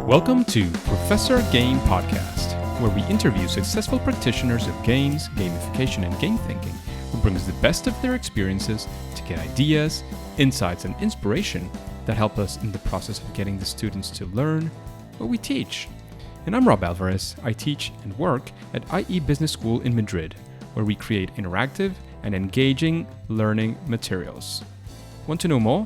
Welcome to Professor Game Podcast, where we interview successful practitioners of games, gamification, and game thinking who brings the best of their experiences to get ideas, insights, and inspiration that help us in the process of getting the students to learn what we teach. And I'm Rob Alvarez. I teach and work at IE Business School in Madrid, where we create interactive and engaging learning materials. Want to know more?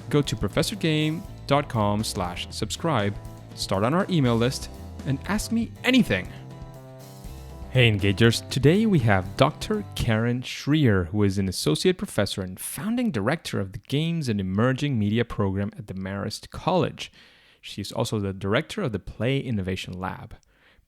Go to professorgame.com/subscribe, start on our email list, and ask me anything. Hey Engagers, today we have Dr. Karen Schrier, who is an associate professor and founding director of the Games and Emerging Media program at the Marist College. She is also the director of the Play Innovation Lab.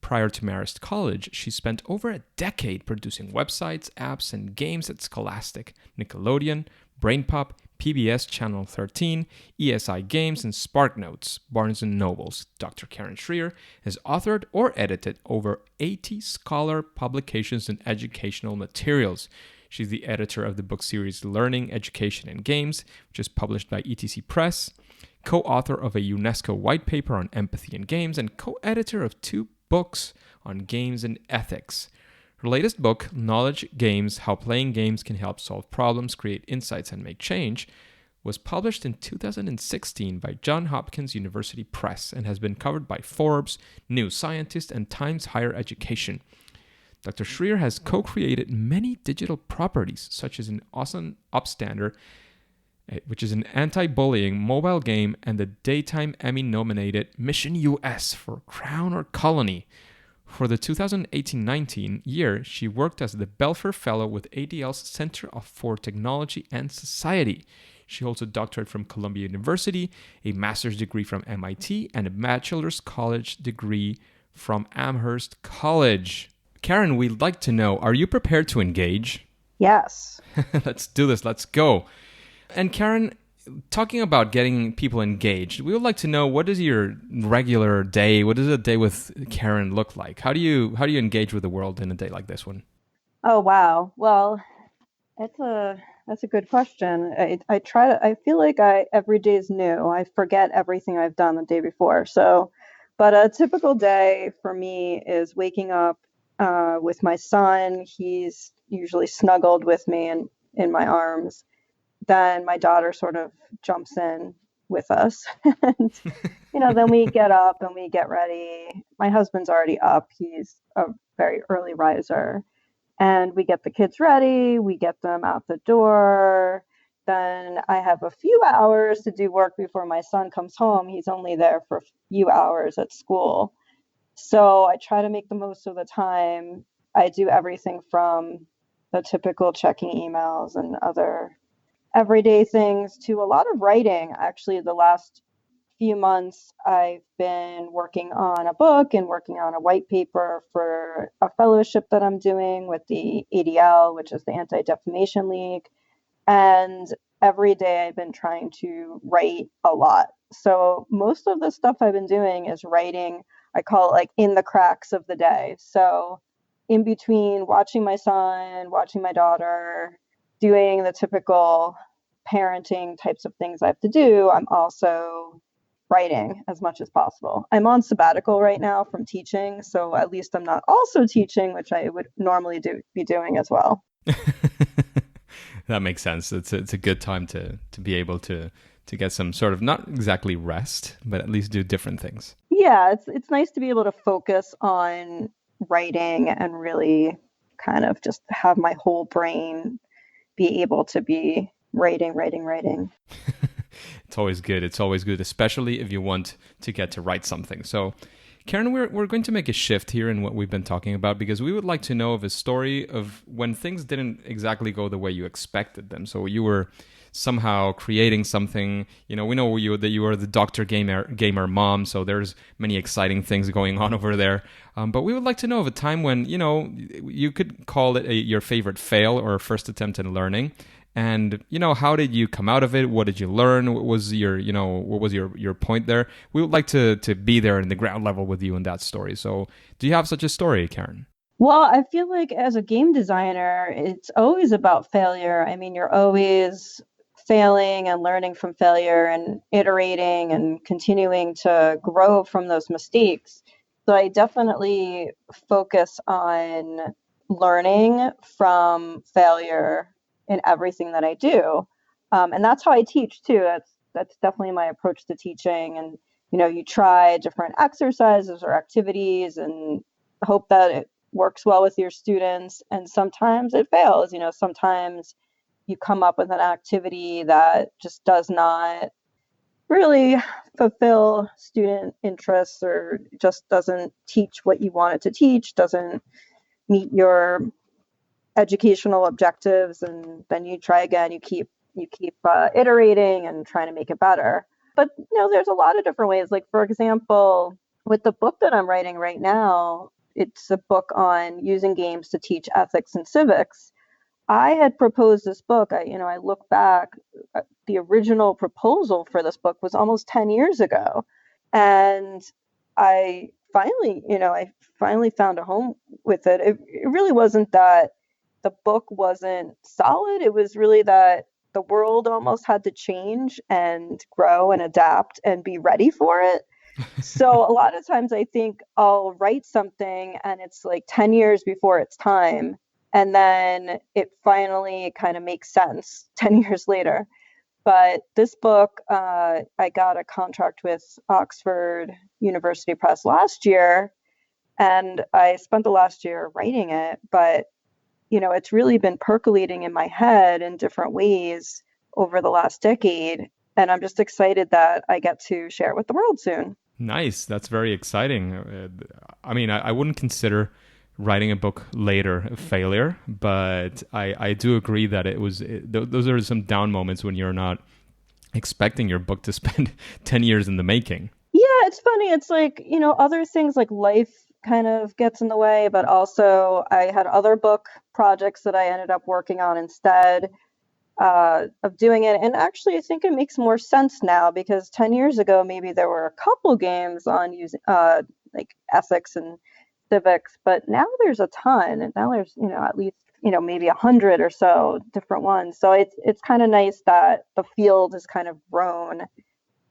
Prior to Marist College, she spent over a decade producing websites, apps, and games at Scholastic, Nickelodeon, BrainPop, PBS Channel 13, ESI Games, and SparkNotes, Barnes & Nobles. Dr. Karen Schrier has authored or edited over 80 scholar publications and educational materials. She's the editor of the book series Learning, Education, and Games, which is published by ETC Press, co-author of a UNESCO white paper on empathy in games, and co-editor of 2 books on games and ethics. Her latest book, Knowledge Games: How Playing Games Can Help Solve Problems, Create Insights, and Make Change, was published in 2016 by Johns Hopkins University Press and has been covered by Forbes, New Scientist, and Times Higher Education. Dr. Schrier has co-created many digital properties, such as an awesome Upstander, which is an anti-bullying mobile game, and the Daytime Emmy-nominated Mission US for Crown or Colony. For the 2018-19 year, she worked as the Belfer Fellow with ADL's Center for Technology and Society. She holds a doctorate from Columbia University, a master's degree from MIT, and a bachelor's college degree from Amherst College. Karen, we'd like to know, are you prepared to engage? Yes. Let's do this. Let's go. And Karen, talking about getting people engaged, we would like to know, what is your regular day? What does a day with Karen look like? How do you engage with the world in a day like this one? Oh, wow. Well, that's a good question. I feel like every day is new. I forget everything I've done the day before. But a typical day for me is waking up with my son. He's usually snuggled with me in my arms. Then my daughter sort of jumps in with us. And, then we get up and we get ready. My husband's already up. He's a very early riser. And we get the kids ready. We get them out the door. Then I have a few hours to do work before my son comes home. He's only there for a few hours at school. So I try to make the most of the time. I do everything from the typical checking emails and other everyday things to a lot of writing. Actually, the last few months, I've been working on a book and working on a white paper for a fellowship that I'm doing with the ADL, which is the Anti-Defamation League. And every day I've been trying to write a lot. So most of the stuff I've been doing is writing. I call it like in the cracks of the day. So in between watching my son, watching my daughter, doing the typical parenting types of things I have to do, I'm also writing as much as possible. I'm on sabbatical right now from teaching, so at least I'm not also teaching, which I would normally be doing as well. That makes sense. It's a good time to be able to get some sort of, not exactly rest, but at least do different things. Yeah, it's nice to be able to focus on writing and really kind of just have my whole brain be able to be writing. It's always good. It's always good, especially if you want to get to write something. So, Karen, we're going to make a shift here in what we've been talking about, because we would like to know of a story of when things didn't exactly go the way you expected them. So you were somehow creating something. We know that you are the Dr. Gamer mom, so there's many exciting things going on over there. But we would like to know of a time when, you could call it your favorite fail or first attempt in learning. And, how did you come out of it? What did you learn? What was your point there? We would like to be there in the ground level with you in that story. So do you have such a story, Karen? Well, I feel like as a game designer, it's always about failure. I mean, you're always failing and learning from failure and iterating and continuing to grow from those mistakes. So I definitely focus on learning from failure in everything that I do. And that's how I teach too. That's definitely my approach to teaching. And you try different exercises or activities and hope that it works well with your students. And sometimes it fails. Sometimes you come up with an activity that just does not really fulfill student interests or just doesn't teach what you want it to teach, doesn't meet your educational objectives, and then you try again. You keep iterating and trying to make it better. But there's a lot of different ways. Like, for example, with the book that I'm writing right now, it's a book on using games to teach ethics and civics. I had proposed this book. I look back, the original proposal for this book was almost 10 years ago. And I finally found a home with it. It really wasn't that the book wasn't solid. It was really that the world almost had to change and grow and adapt and be ready for it. So a lot of times I think I'll write something and it's like 10 years before its time. And then it finally kind of makes sense 10 years later. But this book, I got a contract with Oxford University Press last year, and I spent the last year writing it. But, it's really been percolating in my head in different ways over the last decade. And I'm just excited that I get to share it with the world soon. Nice. That's very exciting. I wouldn't consider writing a book later a failure, but I do agree that those are some down moments when you're not expecting your book to spend 10 years in the making. Yeah, it's funny. It's like, other things like life kind of gets in the way, but also I had other book projects that I ended up working on instead of doing it. And actually, I think it makes more sense now because 10 years ago, maybe there were a couple games on using like ethics and civics, but now there's a ton. And now there's, at least, maybe 100 or so different ones. So it's kind of nice that the field has kind of grown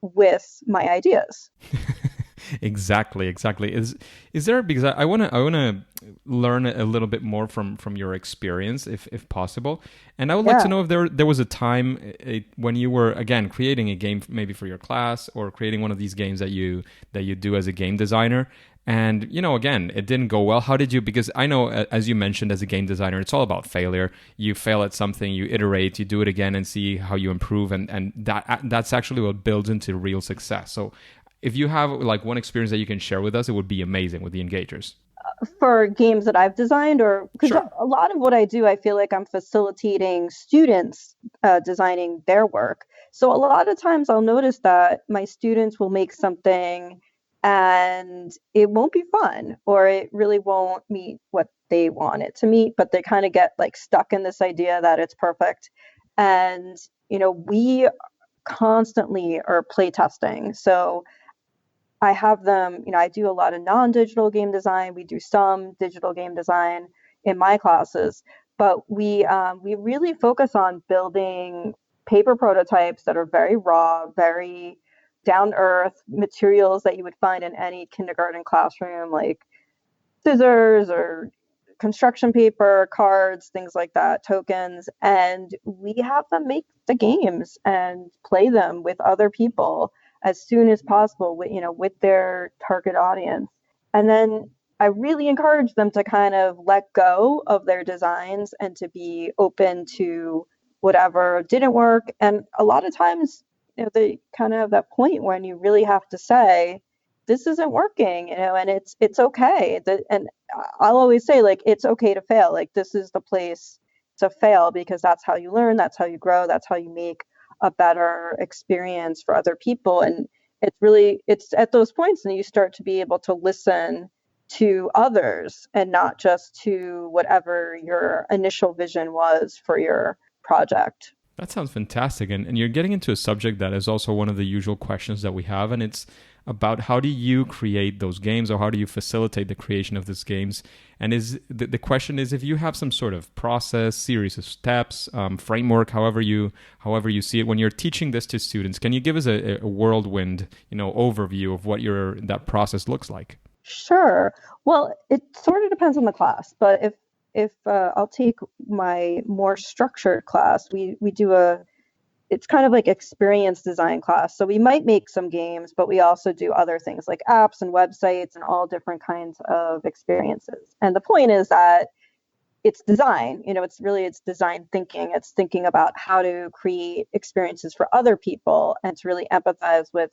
with my ideas. Exactly. Is there, because I want to learn a little bit more from your experience, if possible, and I would like to know if there was a time when you were again creating a game maybe for your class or creating one of these games that you do as a game designer. And, again, it didn't go well. How did you, because I know, as you mentioned, as a game designer, it's all about failure. You fail at something, you iterate, you do it again and see how you improve. And that's actually what builds into real success. So if you have like one experience that you can share with us, it would be amazing with the engagers. For games that I've designed, or because Sure. a lot of what I do, I feel like I'm facilitating students designing their work. So a lot of times I'll notice that my students will make something and it won't be fun or it really won't meet what they want it to meet, but they kind of get like stuck in this idea that it's perfect. And, we constantly are play testing. So I have them, I do a lot of non-digital game design. We do some digital game design in my classes, but we really focus on building paper prototypes that are very raw, very down to earth materials that you would find in any kindergarten classroom, like scissors or construction paper, cards, things like that, tokens. And we have them make the games and play them with other people as soon as possible with their target audience. And then I really encourage them to kind of let go of their designs and to be open to whatever didn't work. And a lot of times, they kind of have that point when you really have to say, this isn't working, and it's okay. And I'll always say, like, it's okay to fail. Like, this is the place to fail because that's how you learn, that's how you grow, that's how you make a better experience for other people. And it's at those points and you start to be able to listen to others and not just to whatever your initial vision was for your project. That sounds fantastic. And you're getting into a subject that is also one of the usual questions that we have. And it's about how do you create those games, or how do you facilitate the creation of these games? And is the question is, if you have some sort of process, series of steps, framework, however you see it when you're teaching this to students, can you give us a whirlwind, overview of what that process looks like? Sure. Well, it sort of depends on the class, but if I'll take my more structured class, we do it's kind of like experience design class. So we might make some games, but we also do other things like apps and websites and all different kinds of experiences. And the point is that it's design, it's design thinking. It's thinking about how to create experiences for other people and to really empathize with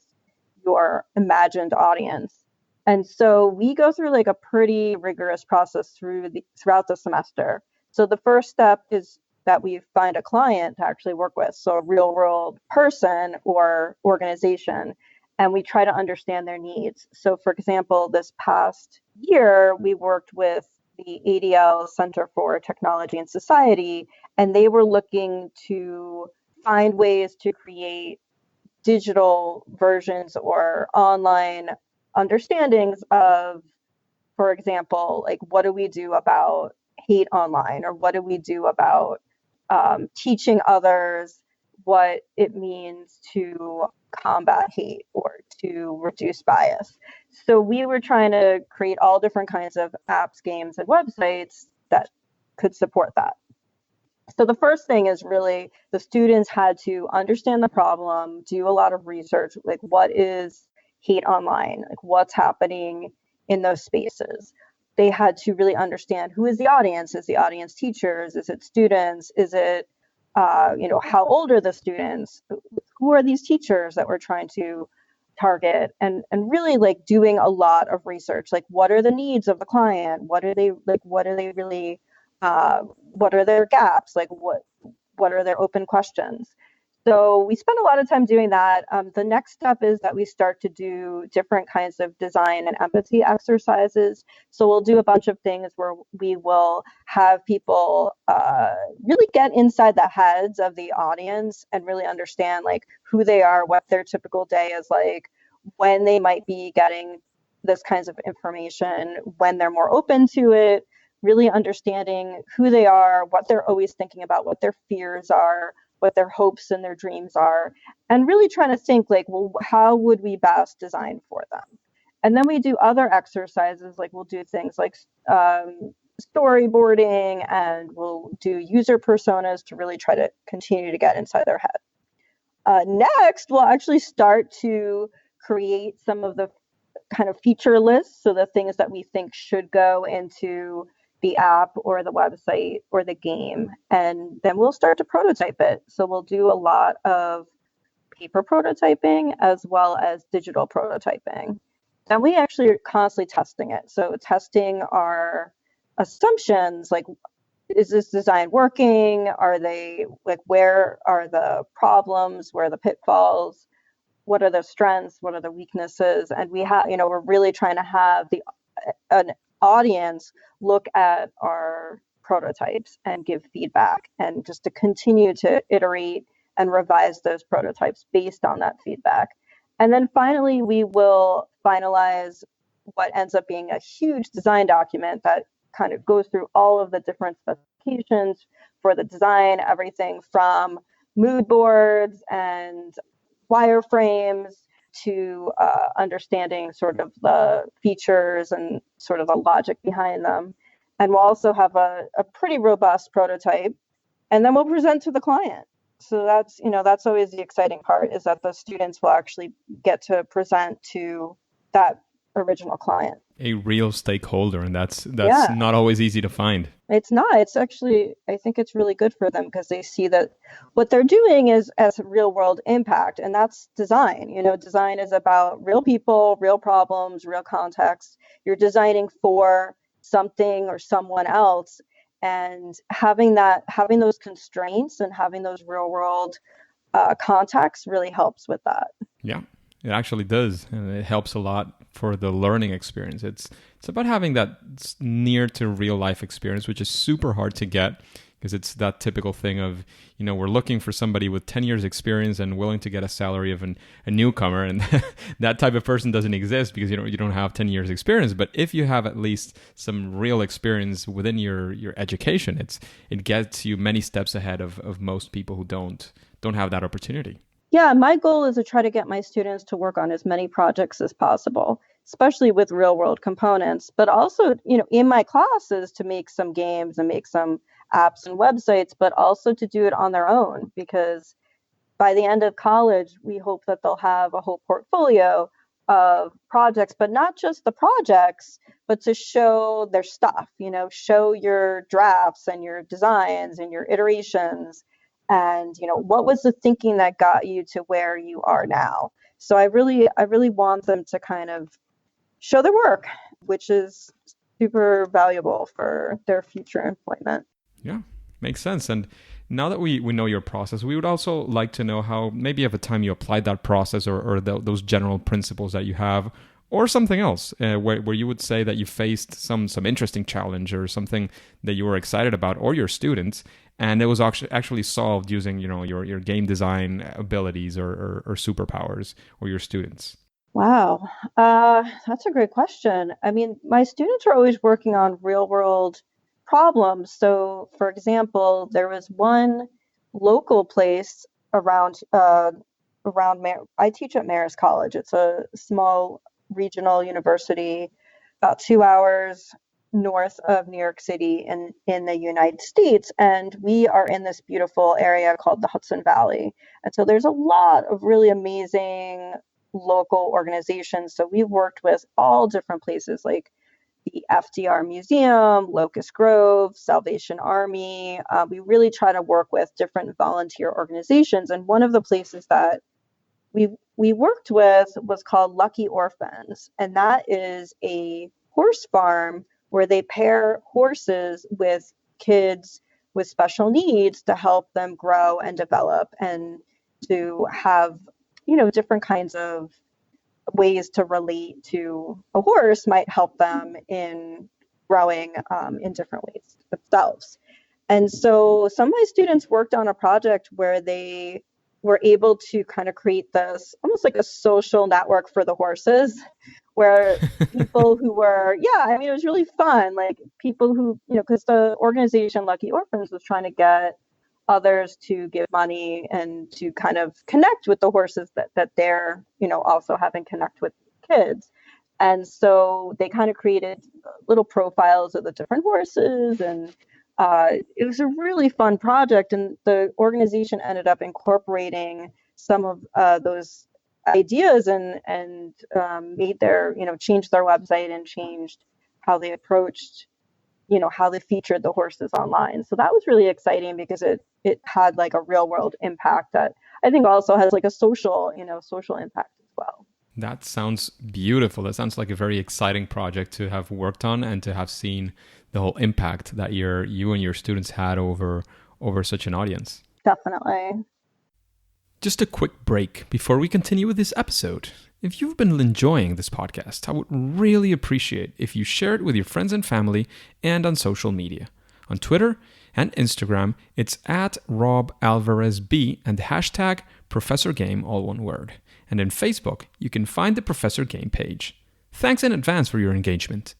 your imagined audience. And so we go through like a pretty rigorous process throughout the semester. So the first step is that we find a client to actually work with, so a real world person or organization, and we try to understand their needs. So for example, this past year, we worked with the ADL Center for Technology and Society, and they were looking to find ways to create digital versions or online understandings of, for example, like what do we do about hate online, or what do we do about teaching others what it means to combat hate or to reduce bias. So we were trying to create all different kinds of apps, games, and websites that could support that. So the first thing is really the students had to understand the problem, do a lot of research, like what is hate online, like what's happening in those spaces. They had to really understand who is the audience. Is the audience teachers? Is it students? Is it, how old are the students? Who are these teachers that we're trying to target? And really like doing a lot of research, like what are the needs of the client? What are they like? What are they really? What are their gaps? Like what are their open questions? So we spend a lot of time doing that. The next step is that we start to do different kinds of design and empathy exercises. So we'll do a bunch of things where we will have people really get inside the heads of the audience and really understand like who they are, what their typical day is like, when they might be getting this kinds of information, when they're more open to it, really understanding who they are, what they're always thinking about, what their fears are, what their hopes and their dreams are, and really trying to think like, well, how would we best design for them? And then we do other exercises, like we'll do things like storyboarding, and we'll do user personas to really try to continue to get inside their head. Next, we'll actually start to create some of the kind of feature lists, so the things that we think should go into the app or the website or the game, and then we'll start to prototype it. So we'll do a lot of paper prototyping as well as digital prototyping. And we actually are constantly testing it. So testing our assumptions, like, is this design working? Are they like, where are the problems? Where are the pitfalls? What are the strengths? What are the weaknesses? And we're really trying to have an audience look at our prototypes and give feedback, and just to continue to iterate and revise those prototypes based on that feedback. And then finally, we will finalize what ends up being a huge design document that kind of goes through all of the different specifications for the design, everything from mood boards and wireframes to understanding sort of the features and sort of the logic behind them. And we'll also have a pretty robust prototype, and then we'll present to the client. So that's always the exciting part, is that the students will actually get to present to that original client. A real stakeholder, and that's Yeah. not always easy to find. It's not. It's actually, I think it's really good for them, because they see that what they're doing is as a real world impact, and that's design. Design is about real people, real problems, real context. You're designing for something or someone else, and having those constraints and having those real world contexts really helps with that. Yeah, it actually does, and it helps a lot for the learning experience. It's about having that near to real life experience, which is super hard to get, because it's that typical thing of, we're looking for somebody with 10 years experience and willing to get a salary of a newcomer, and that type of person doesn't exist because you don't have 10 years experience. But if you have at least some real experience within your education, it gets you many steps ahead of most people who don't have that opportunity. Yeah, my goal is to try to get my students to work on as many projects as possible, especially with real world components, but also, in my classes to make some games and make some apps and websites, but also to do it on their own, because by the end of college, we hope that they'll have a whole portfolio of projects, but not just the projects, but to show their stuff, show your drafts and your designs and your iterations, and what was the thinking that got you to where you are now. So I really want them to kind of show their work, which is super valuable for their future employment. Yeah, makes sense. And now that we know your process, we would also like to know how maybe at the time you applied that process, or those general principles that you have, or something else where you would say that you faced some interesting challenge or something that you were excited about, or your students, and it was actually solved using your game design abilities or superpowers, or your students. Wow, that's a great question. I mean, my students are always working on real world problems. So, for example, there was one local place I teach at Marist College. It's a small regional university about 2 hours north of New York City in the United States. And we are in this beautiful area called the Hudson Valley. And so there's a lot of really amazing local organizations. So we've worked with all different places like the FDR Museum, Locust Grove, Salvation Army. We really try to work with different volunteer organizations. And one of the places that we worked with was called Lucky Orphans. And that is a horse farm where they pair horses with kids with special needs to help them grow and develop, and to have, different kinds of ways to relate to a horse might help them in growing in different ways themselves. And so some of my students worked on a project where they were able to kind of create this almost like a social network for the horses, where people who were, yeah, I mean, it was really fun. Like people who, because the organization Lucky Orphans was trying to get others to give money and to kind of connect with the horses that they're, also having connect with kids. And so they kind of created little profiles of the different horses, and it was a really fun project. And the organization ended up incorporating some of those ideas, and made their, changed their website and changed how they approached, how they featured the horses online. So that was really exciting because it had like a real world impact that I think also has like a social impact as well. That sounds beautiful. That sounds like a very exciting project to have worked on and to have seen the whole impact that you and your students had over such an audience. Definitely. Just a quick break before we continue with this episode. If you've been enjoying this podcast, I would really appreciate if you share it with your friends and family and on social media. On Twitter and Instagram, it's at RobAlvarezB and the hashtag ProfessorGame, all one word. And in Facebook, you can find the Professor Game page. Thanks in advance for your engagement.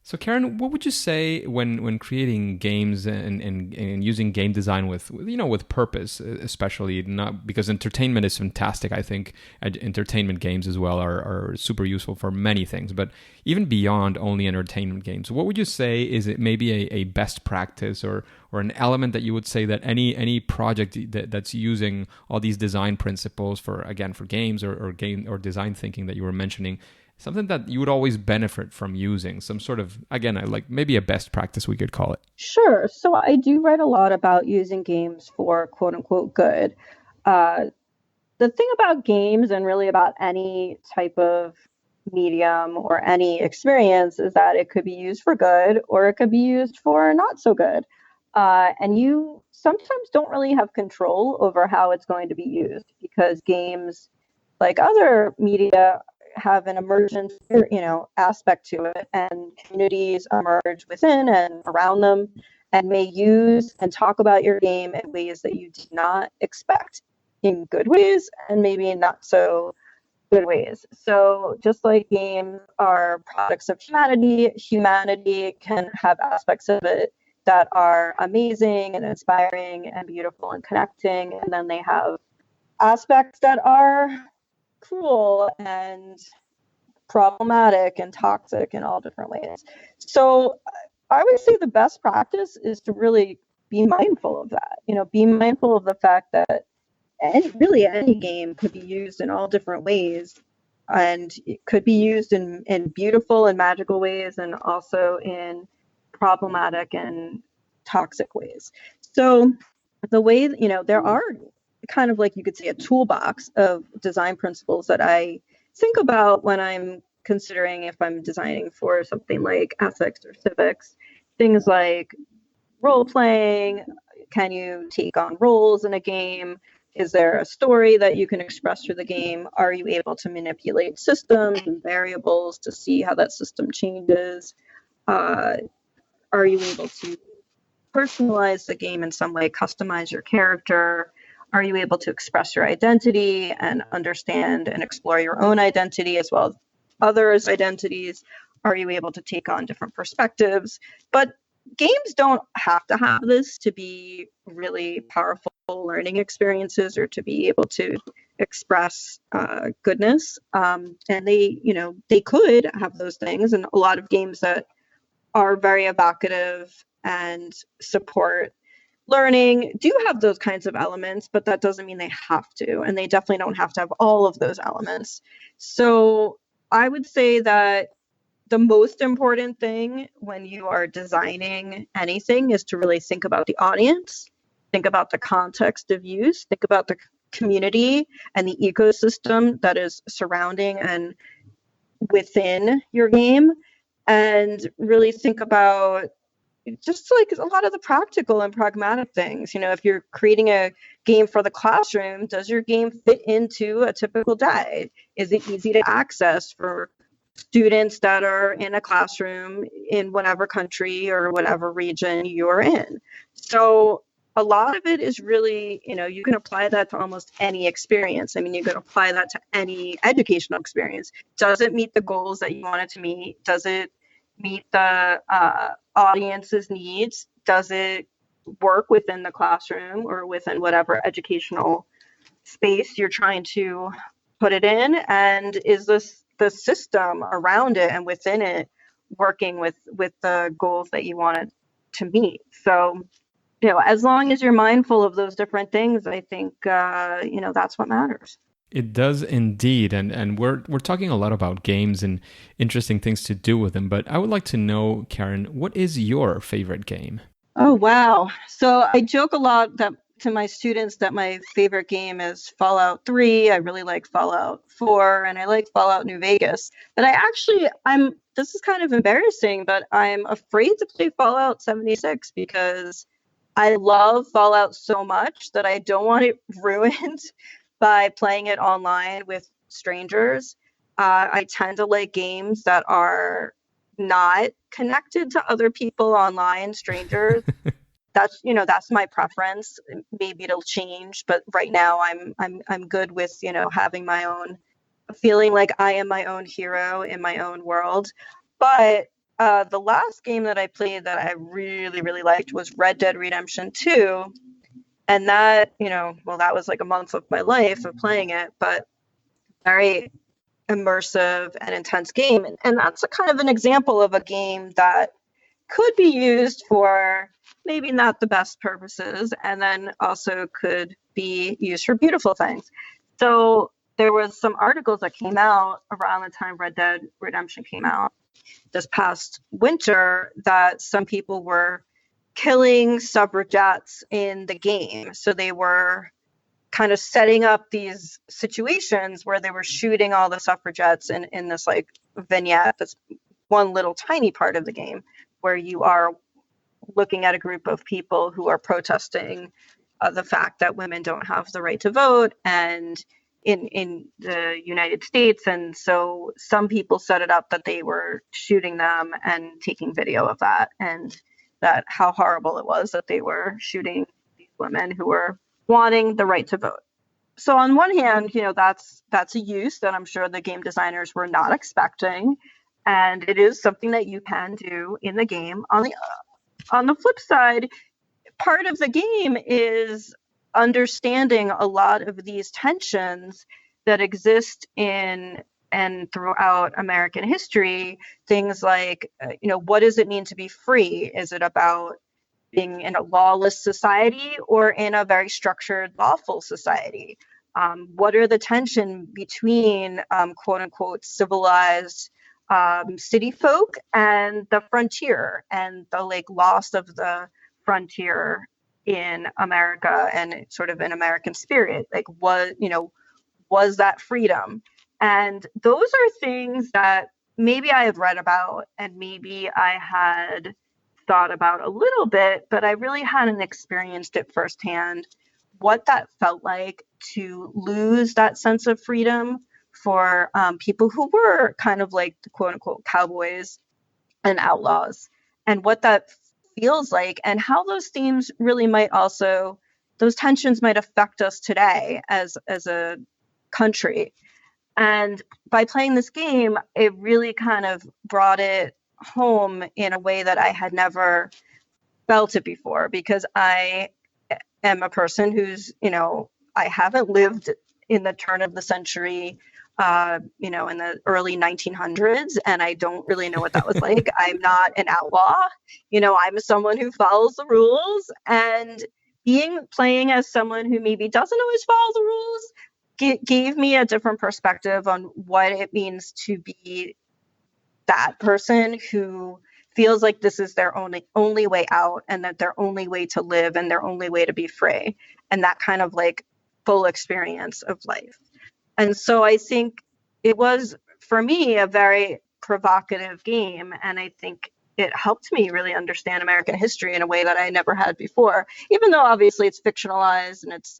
So Karen, what would you say when creating games and using game design with purpose, especially, not because entertainment is fantastic. I think entertainment games as well are super useful for many things, but even beyond only entertainment games, what would you say is it maybe a best practice or an element that you would say that any project that's using all these design principles for games or game or design thinking that you were mentioning, something that you would always benefit from using, some sort of, again, like maybe a best practice we could call it? Sure. So I do write a lot about using games for quote unquote good. The thing about games and really about any type of medium or any experience is that it could be used for good or it could be used for not so good. And you sometimes don't really have control over how it's going to be used, because games, like other media, have an emergent, aspect to it, and communities emerge within and around them. and may use and talk about your game in ways that you did not expect, in good ways and maybe not so good ways. So just like games are products of humanity, humanity can have aspects of it that are amazing and inspiring and beautiful and connecting. And then they have aspects that are cruel and problematic and toxic in all different ways. So I would say the best practice is to really be mindful of that. Be mindful of the fact that any game could be used in all different ways, and it could be used in beautiful and magical ways, and also in problematic and toxic ways. So the way, there are kind of, like, you could say, a toolbox of design principles that I think about when I'm considering if I'm designing for something like ethics or civics. Things like role playing. Can you take on roles in a game? Is there a story that you can express through the game? Are you able to manipulate systems and variables to see how that system changes? Are you able to personalize the game in some way, customize your character? Are you able to express your identity and understand and explore your own identity as well as others' identities? Are you able to take on different perspectives? But games don't have to have this to be really powerful learning experiences or to be able to express goodness. And they could have those things. And a lot of games that are very evocative and support learning do have those kinds of elements, but that doesn't mean they have to. And they definitely don't have to have all of those elements. So I would say that the most important thing when you are designing anything is to really think about the audience, think about the context of use, think about the community and the ecosystem that is surrounding and within your game, and really think about just like a lot of the practical and pragmatic things. If you're creating a game for the classroom, does your game fit into a typical day? Is it easy to access for students that are in a classroom in whatever country or whatever region you're in? So a lot of it is really, you can apply that to almost any experience. I mean, you can apply that to any educational experience. Does it meet the goals that you want it to meet? Does it meet the audience's needs? Does it work within the classroom or within whatever educational space you're trying to put it in? And is this the system around it and within it working with the goals that you want it to meet? So, as long as you're mindful of those different things, I think, that's what matters. It does indeed, and we're talking a lot about games and interesting things to do with them. But I would like to know, Karen, what is your favorite game? Oh, wow! So I joke a lot to my students that my favorite game is Fallout 3. I really like Fallout 4, and I like Fallout New Vegas. But this is kind of embarrassing, but I'm afraid to play Fallout 76 because I love Fallout so much that I don't want it ruined by playing it online with strangers. I tend to like games that are not connected to other people online, strangers. That's my preference. Maybe it'll change, but right now I'm good with, having my own, feeling like I am my own hero in my own world. But the last game that I played that I really, really liked was Red Dead Redemption 2. And that, that was like a month of my life of playing it, but very immersive and intense game. And that's a kind of an example of a game that could be used for maybe not the best purposes, and then also could be used for beautiful things. So there was some articles that came out around the time Red Dead Redemption came out this past winter that some people were killing suffragettes in the game. So they were kind of setting up these situations where they were shooting all the suffragettes in this like vignette that's one little tiny part of the game where you are looking at a group of people who are protesting the fact that women don't have the right to vote and in the United States. And so some people set it up that they were shooting them and taking video of that. And that how horrible it was that they were shooting these women who were wanting the right to vote. So on one hand, that's a use that I'm sure the game designers were not expecting, and it is something that you can do in the game. On the flip side, part of the game is understanding a lot of these tensions that exist in and throughout American history. Things like, what does it mean to be free? Is it about being in a lawless society or in a very structured, lawful society? What are the tension between quote unquote civilized city folk and the frontier and the loss of the frontier in America and sort of an American spirit? Was that freedom? And those are things that maybe I have read about and maybe I had thought about a little bit, but I really hadn't experienced it firsthand, what that felt like to lose that sense of freedom for people who were kind of like the quote unquote cowboys and outlaws, and what that feels like, and how those themes really might also, those tensions might affect us today as a country. And by playing this game, it really kind of brought it home in a way that I had never felt it before, because I am a person who's, I haven't lived in the turn of the century, in the early 1900s, and I don't really know what that was like. I'm not an outlaw. I'm someone who follows the rules, and playing as someone who maybe doesn't always follow the rules gave me a different perspective on what it means to be that person who feels like this is their only way out, and that their only way to live and their only way to be free, and that kind of full experience of life. And so I think it was, for me, a very provocative game, and I think it helped me really understand American history in a way that I never had before, even though obviously it's fictionalized and it's,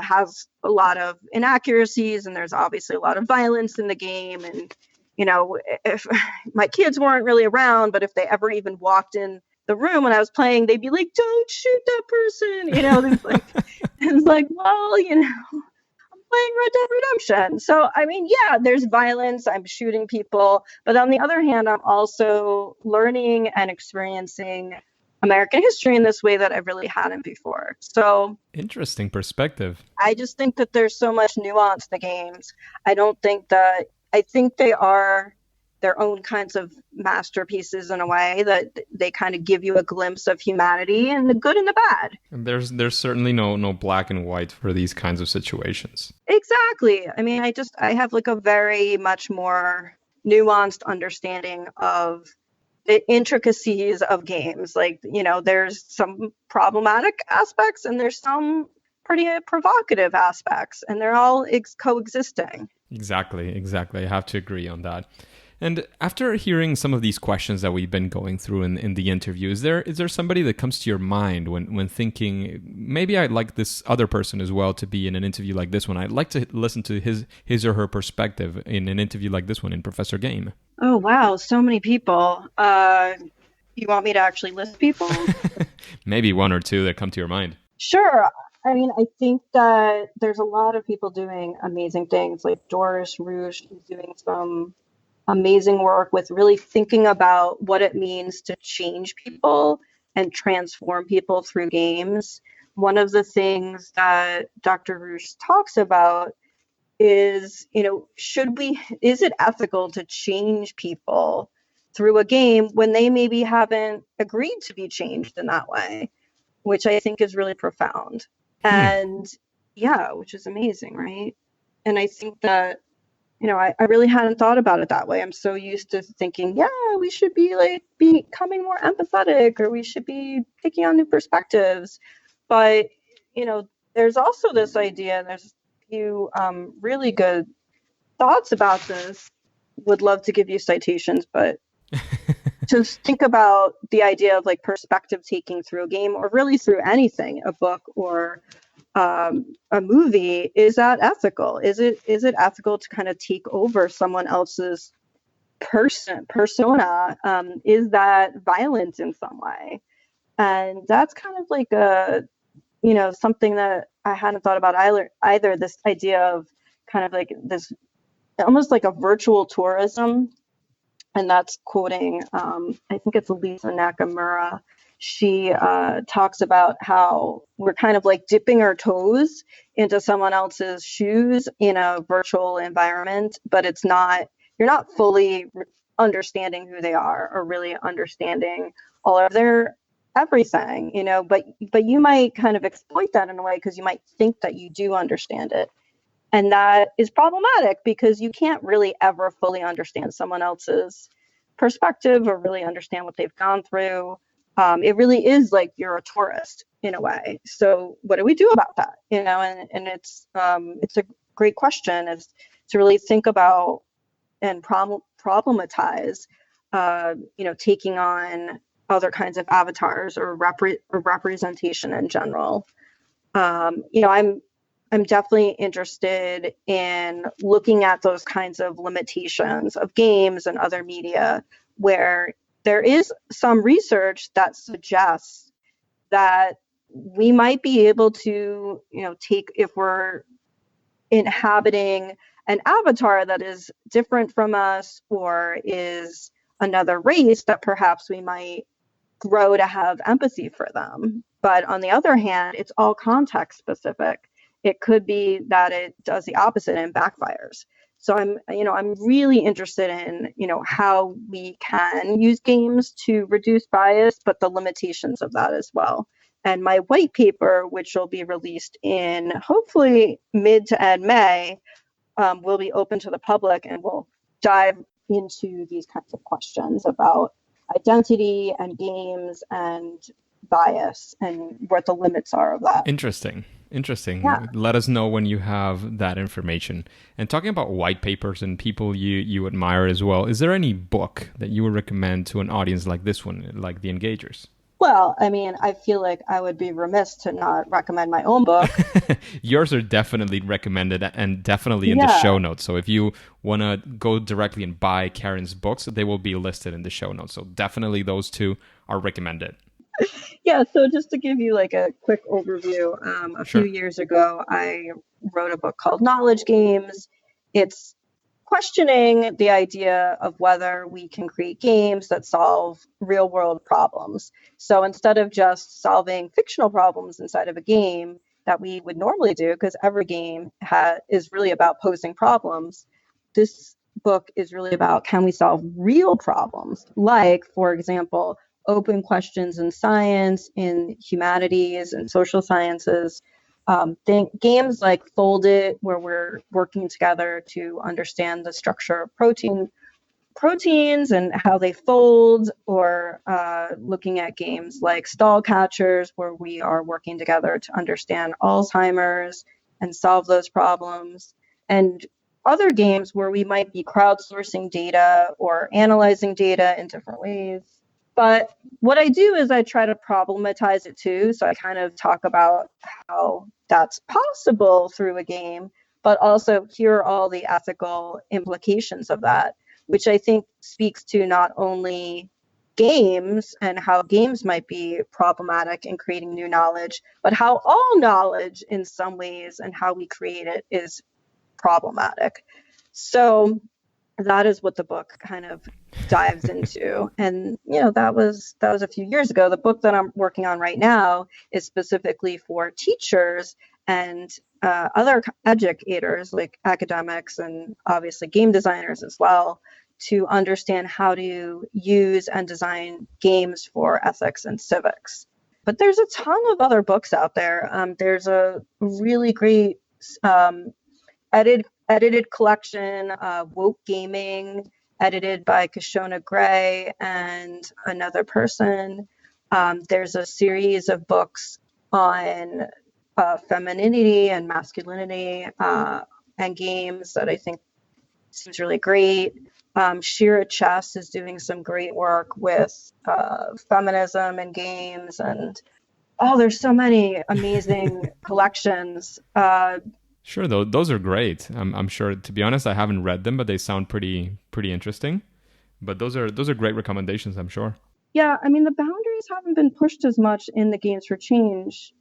has a lot of inaccuracies, and there's obviously a lot of violence in the game. And, if my kids weren't really around, but if they ever even walked in the room when I was playing, they'd be like, "Don't shoot that person." It's like, well, playing Red Dead Redemption. So, I mean, yeah, there's violence. I'm shooting people. But on the other hand, I'm also learning and experiencing American history in this way that I really hadn't before. So, interesting perspective. I just think that there's so much nuance in the games. I think they are their own kinds of masterpieces in a way that they kind of give you a glimpse of humanity and the good and the bad. And there's certainly no black and white for these kinds of situations. Exactly. I mean, I have a very much more nuanced understanding of the intricacies of games. There's some problematic aspects and there's some pretty provocative aspects, and they're all coexisting. Exactly. I have to agree on that. And after hearing some of these questions that we've been going through in the interview, is there somebody that comes to your mind when thinking, maybe I'd like this other person as well to be in an interview like this one? I'd like to listen to his or her perspective in an interview like this one in Professor Game. Oh, wow. So many people. You want me to actually list people? Maybe one or two that come to your mind. Sure. I mean, I think that there's a lot of people doing amazing things. Like Doris Rouge is doing some amazing work with really thinking about what it means to change people and transform people through games. One of the things that Dr. Rouge talks about is, is it ethical to change people through a game when they maybe haven't agreed to be changed in that way, which I think is really profound. And yeah, which is amazing, right? And I think that, I really hadn't thought about it that way. I'm so used to thinking, yeah, we should be becoming more empathetic, or we should be taking on new perspectives. But, there's also this idea, and there's a few really good thoughts about this. Would love to give you citations, but to think about the idea of perspective taking through a game, or really through anything, a book or a movie, is that ethical? Is it ethical to kind of take over someone else's persona? Is that violent in some way? And that's kind of like something that I hadn't thought about either, this idea of kind of like this almost like a virtual tourism. And that's quoting, I think it's Lisa Nakamura. She talks about how we're kind of like dipping our toes into someone else's shoes in a virtual environment, but you're not fully understanding who they are or really understanding all of their everything, but you might kind of exploit that in a way because you might think that you do understand it. And that is problematic because you can't really ever fully understand someone else's perspective or really understand what they've gone through. It really is like you're a tourist in a way. So what do we do about that? And it's a great question, is to really think about and problematize, taking on other kinds of avatars or representation in general. I'm definitely interested in looking at those kinds of limitations of games and other media where there is some research that suggests that we might be able to, if we're inhabiting an avatar that is different from us or is another race, that perhaps we might grow to have empathy for them. But on the other hand, it's all context specific. It could be that it does the opposite and backfires. So I'm really interested in, how we can use games to reduce bias, but the limitations of that as well. And my white paper, which will be released in hopefully mid to end May, will be open to the public and will dive into these kinds of questions about identity and games and bias and what the limits are of that. Interesting. Yeah. Let us know when you have that information. And talking about white papers and people you admire as well, is there any book that you would recommend to an audience like this one, like The Engagers? Well, I mean, I feel like I would be remiss to not recommend my own book. Yours are definitely recommended and definitely in the show notes. So if you want to go directly and buy Karen's books, they will be listed in the show notes. So definitely those two are recommended. Yeah, so just to give you like a quick overview, a Sure. few years ago, I wrote a book called Knowledge Games. It's questioning the idea of whether we can create games that solve real world problems. So instead of just solving fictional problems inside of a game that we would normally do, because every game is really about posing problems, this book is really about, can we solve real problems? Like, for example, open questions in science, in humanities, and social sciences. Games like Foldit, where we're working together to understand the structure of proteins and how they fold, or looking at games like Stall Catchers, where we are working together to understand Alzheimer's and solve those problems, and other games where we might be crowdsourcing data or analyzing data in different ways. But what I do is I try to problematize it too. So I kind of talk about how that's possible through a game, but also here are all the ethical implications of that, which I think speaks to not only games and how games might be problematic in creating new knowledge, but how all knowledge in some ways and how we create it is problematic. So that is what the book kind of dives into. And that was a few years ago. The book that I'm working on right now is specifically for teachers and other educators like academics and obviously game designers as well, to understand how to use and design games for ethics and civics. But there's a ton of other books out there. There's a really great edited collection, Woke Gaming, edited by Kashona Gray and another person. There's a series of books on femininity and masculinity and games that I think seems really great. Shira Chess is doing some great work with feminism and games, and there's so many amazing collections. Sure, though those are great. I'm sure. To be honest, I haven't read them, but they sound pretty interesting. But those are great recommendations, I'm sure. Yeah, I mean, the boundaries stories haven't been pushed as much in the Games for Change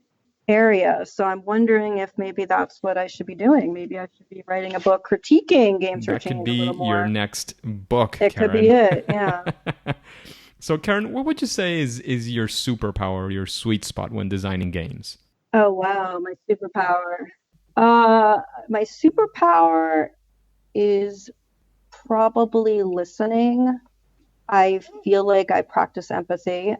area. So I'm wondering if maybe that's what I should be doing. Maybe I should be writing a book critiquing Games for That could Change a be little your more. next book, It Karen. could be it, yeah. So, Karen, what would you say is your superpower, your sweet spot when designing games? Oh, wow, my superpower. My superpower is probably listening. I feel like I practice empathy.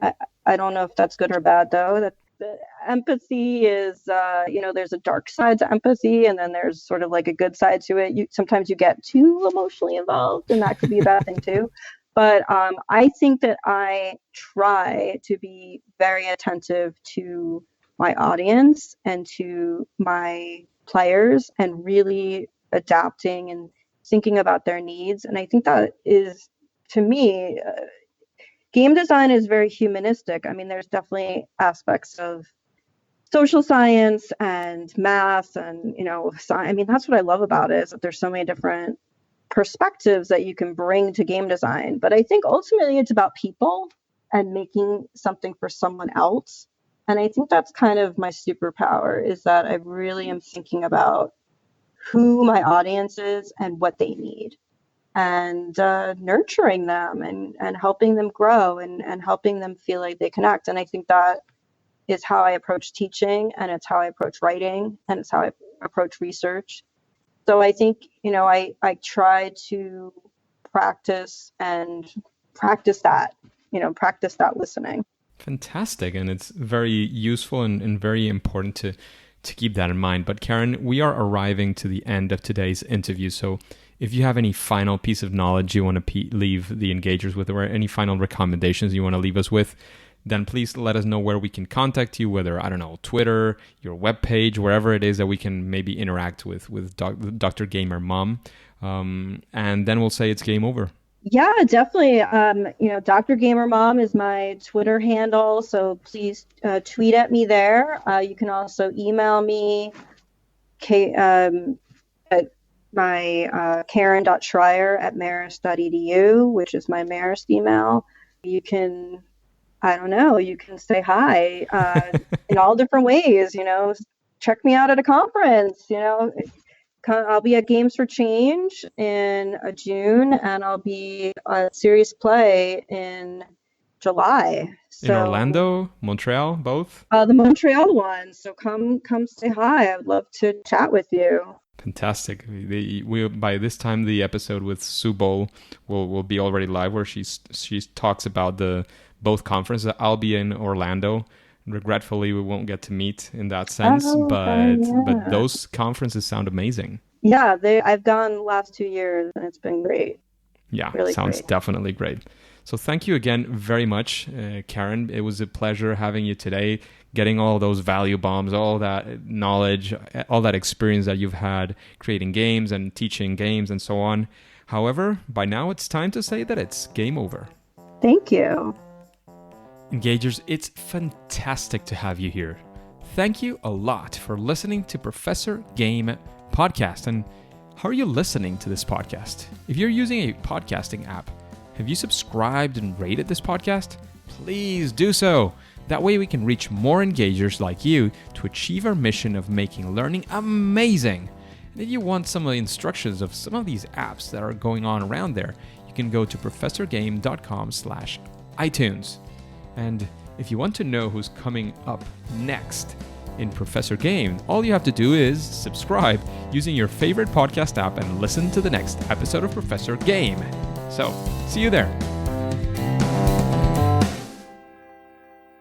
I don't know if that's good or bad, though. The empathy is, there's a dark side to empathy, and then there's sort of like a good side to it. Sometimes you get too emotionally involved, and that could be a bad thing too. But I think that I try to be very attentive to my audience and to my players and really adapting and thinking about their needs. And I think that is, to me, game design is very humanistic. I mean, there's definitely aspects of social science and math and, I mean, that's what I love about it, is that there's so many different perspectives that you can bring to game design. But I think ultimately it's about people and making something for someone else. And I think that's kind of my superpower, is that I really am thinking about who my audience is and what they need, and nurturing them and helping them grow and helping them feel like they connect. And I think that is how I approach teaching, and it's how I approach writing, and it's how I approach research. So I think, I try to practice that, practice that listening. Fantastic. And it's very useful and very important to keep that in mind. But Karen, we are arriving to the end of today's interview. So if you have any final piece of knowledge you want to leave the engagers with, or any final recommendations you want to leave us with, then please let us know where we can contact you, whether, I don't know, Twitter, your webpage, wherever it is that we can maybe interact with Dr. Gamer Mom. And then we'll say it's game over. Yeah, definitely. Dr. Gamer Mom is my Twitter handle, so please tweet at me there. You can also email me at my karen.schrier@marist.edu, which is my Marist email. You can, I don't know, you can say hi in all different ways, check me out at a conference, I'll be at Games for Change in June, and I'll be at Serious Play in July. In Orlando, Montreal, both? The Montreal one. So come say hi. I'd love to chat with you. Fantastic. We by this time the episode with Sue Bowl will be already live, where she talks about both conferences. I'll be in Orlando. Regretfully, we won't get to meet in that sense, but those conferences sound amazing. Yeah, I've gone the last 2 years, and it's been great. Yeah, really sounds great. Definitely great. So thank you again very much, Karen. It was a pleasure having you today, getting all those value bombs, all that knowledge, all that experience that you've had creating games and teaching games and so on. However, by now it's time to say that it's game over. Thank you. Engagers, it's fantastic to have you here. Thank you a lot for listening to Professor Game Podcast. And how are you listening to this podcast? If you're using a podcasting app, have you subscribed and rated this podcast? Please do so. That way we can reach more engagers like you to achieve our mission of making learning amazing. And if you want some of the instructions of some of these apps that are going on around there, you can go to professorgame.com/iTunes. And if you want to know who's coming up next in Professor Game, all you have to do is subscribe using your favorite podcast app and listen to the next episode of Professor Game. So, see you there.